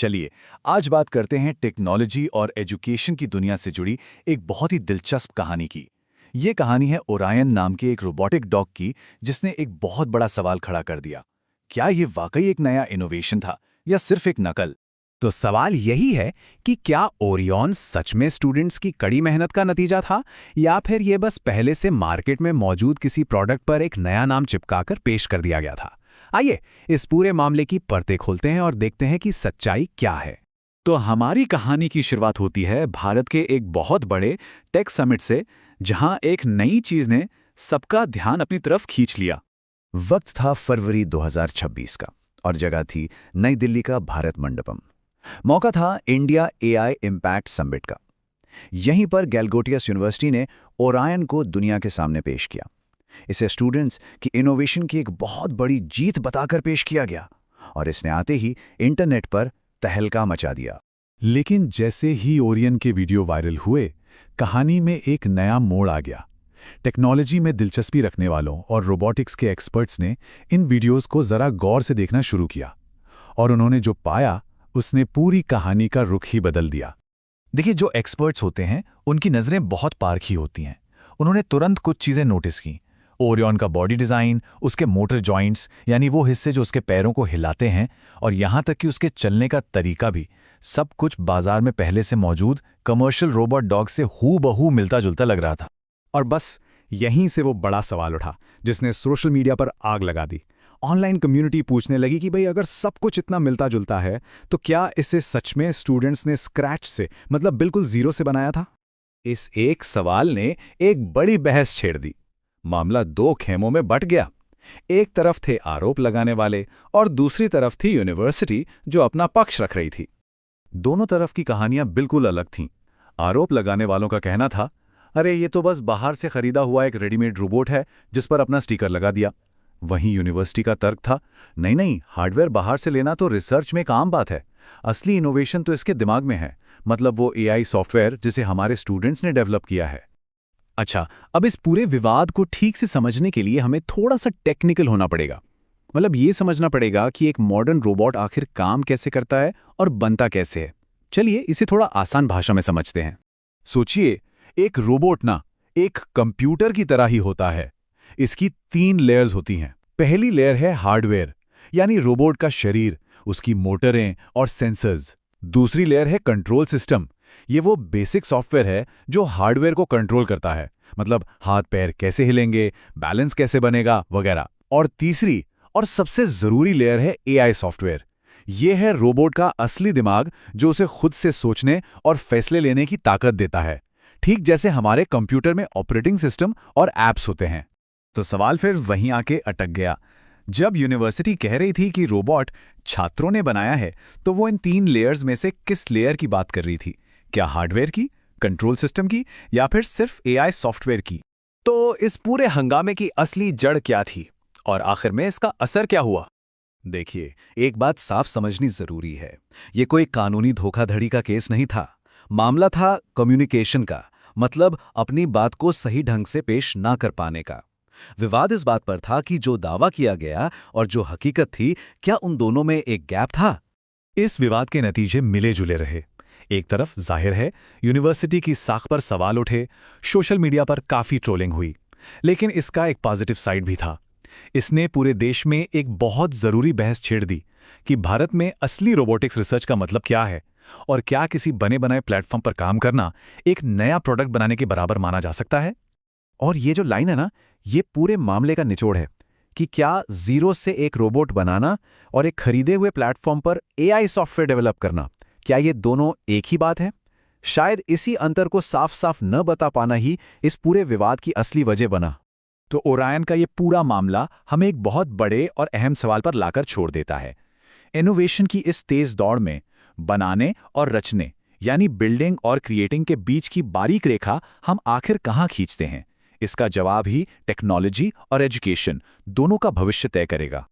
चलिए आज बात करते हैं टेक्नोलॉजी और एजुकेशन की दुनिया से जुड़ी एक बहुत ही दिलचस्प कहानी की। ये कहानी है ओरायन नाम के एक रोबोटिक डॉग की, जिसने एक बहुत बड़ा सवाल खड़ा कर दिया। क्या ये वाकई एक नया इनोवेशन था या सिर्फ एक नकल? तो सवाल यही है कि क्या ओरियन सच में स्टूडेंट्स की कड़ी मेहनत का नतीजा था, या फिर ये बस पहले से मार्केट में मौजूद किसी प्रोडक्ट पर एक नया नाम चिपकाकर पेश कर दिया गया था। आइए इस पूरे मामले की परतें खोलते हैं और देखते हैं कि सच्चाई क्या है। तो हमारी कहानी की शुरुआत होती है भारत के एक बहुत बड़े टेक समिट से, जहां एक नई चीज ने सबका ध्यान अपनी तरफ खींच लिया। वक्त था फरवरी 2026 का और जगह थी नई दिल्ली का भारत मंडपम। मौका था इंडिया एआई इम्पैक्ट समिट का। यहीं पर गैलगोटियस यूनिवर्सिटी ने ओरायन को दुनिया के सामने पेश किया। इसे स्टूडेंट्स की इनोवेशन की एक बहुत बड़ी जीत बताकर पेश किया गया और इसने आते ही इंटरनेट पर तहलका मचा दिया। लेकिन जैसे ही ओरियन के वीडियो वायरल हुए, कहानी में एक नया मोड़ आ गया। टेक्नोलॉजी में दिलचस्पी रखने वालों और रोबोटिक्स के एक्सपर्ट्स ने इन वीडियोस को जरा गौर से देखना शुरू किया और उन्होंने जो पाया उसने पूरी कहानी का रुख ही बदल दिया। देखिए, जो एक्सपर्ट्स होते हैं उनकी नज़रें बहुत पारखी होती हैं। उन्होंने तुरंत कुछ चीज़ें नोटिस की। ओरियन का बॉडी डिज़ाइन, उसके मोटर जॉइंट्स यानी वो हिस्से जो उसके पैरों को हिलाते हैं, और यहाँ तक कि उसके चलने का तरीका भी, सब कुछ बाजार में पहले से मौजूद कमर्शियल रोबोट डॉग से हूबहू मिलता जुलता लग रहा था। और बस यहीं से वो बड़ा सवाल उठा जिसने सोशल मीडिया पर आग लगा दी। ऑनलाइन कम्युनिटी पूछने लगी कि भाई, अगर सब कुछ इतना मिलता जुलता है तो क्या इसे सच में स्टूडेंट्स ने स्क्रैच से, मतलब बिल्कुल जीरो से बनाया था? इस एक सवाल ने एक बड़ी बहस छेड़ दी। मामला दो खेमों में बंट गया। एक तरफ थे आरोप लगाने वाले और दूसरी तरफ थी यूनिवर्सिटी जो अपना पक्ष रख रही थी। दोनों तरफ की कहानियां बिल्कुल अलग थीं। आरोप लगाने वालों का कहना था, अरे ये तो बस बाहर से खरीदा हुआ एक रेडीमेड रोबोट है जिस पर अपना स्टिकर लगा दिया। वहीं यूनिवर्सिटी का तर्क था, नहीं नहीं, हार्डवेयर बाहर से लेना तो रिसर्च में एक आम बात है। असली इनोवेशन तो इसके दिमाग में है, मतलब वो एआई सॉफ्टवेयर जिसे हमारे स्टूडेंट्स ने डेवलप किया है। अच्छा, अब इस पूरे विवाद को ठीक से समझने के लिए हमें थोड़ा सा टेक्निकल होना पड़ेगा। मतलब ये समझना पड़ेगा कि एक मॉडर्न रोबोट आखिर काम कैसे करता है और बनता कैसे है। चलिए इसे थोड़ा आसान भाषा में समझते हैं। सोचिए, एक रोबोट ना एक कंप्यूटर की तरह ही होता है। इसकी 3 लेयर्स होती हैं। पहली लेयर है हार्डवेयर, यानी रोबोट का शरीर, उसकी मोटरें और सेंसर्स। दूसरी लेयर है कंट्रोल सिस्टम। ये वो बेसिक सॉफ्टवेयर है जो हार्डवेयर को कंट्रोल करता है, मतलब हाथ पैर कैसे हिलेंगे, बैलेंस कैसे बनेगा वगैरह। और तीसरी और सबसे जरूरी लेयर है एआई सॉफ्टवेयर। ये है रोबोट का असली दिमाग जो उसे खुद से सोचने और फैसले लेने की ताकत देता है, ठीक जैसे हमारे कंप्यूटर में ऑपरेटिंग सिस्टम और ऐप्स होते हैं। तो सवाल फिर वहीं आके अटक गया। जब यूनिवर्सिटी कह रही थी कि रोबोट छात्रों ने बनाया है, तो वो इन 3 लेयर्स में से किस लेयर की बात कर रही थी? क्या हार्डवेयर की, कंट्रोल सिस्टम की, या फिर सिर्फ एआई सॉफ्टवेयर की? तो इस पूरे हंगामे की असली जड़ क्या थी और आखिर में इसका असर क्या हुआ? देखिए, एक बात साफ समझनी जरूरी है। ये कोई कानूनी धोखाधड़ी का केस नहीं था। मामला था कम्युनिकेशन का, मतलब अपनी बात को सही ढंग से पेश ना कर पाने का। विवाद इस बात पर था कि जो दावा किया गया और जो हकीकत थी, क्या उन दोनों में एक गैप था? इस विवाद के नतीजे मिले जुले रहे। एक तरफ जाहिर है यूनिवर्सिटी की साख पर सवाल उठे, सोशल मीडिया पर काफी ट्रोलिंग हुई। लेकिन इसका एक पॉजिटिव साइड भी था। इसने पूरे देश में एक बहुत जरूरी बहस छेड़ दी कि भारत में असली रोबोटिक्स रिसर्च का मतलब क्या है और क्या किसी बने बनाए प्लेटफॉर्म पर काम करना एक नया प्रोडक्ट बनाने के बराबर माना जा सकता है। और ये जो लाइन है ना, ये पूरे मामले का निचोड़ है कि क्या जीरो से एक रोबोट बनाना और एक खरीदे हुए प्लेटफॉर्म पर एआई सॉफ्टवेयर डेवलप करना, क्या ये दोनों एक ही बात है? शायद इसी अंतर को साफ साफ न बता पाना ही इस पूरे विवाद की असली वजह बना। तो ओरायन का ये पूरा मामला हमें एक बहुत बड़े और अहम सवाल पर लाकर छोड़ देता है। इनोवेशन की इस तेज दौड़ में बनाने और रचने, यानी बिल्डिंग और क्रिएटिंग के बीच की बारीक रेखा हम आखिर कहाँ खींचते हैं? इसका जवाब ही टेक्नोलॉजी और एजुकेशन दोनों का भविष्य तय करेगा।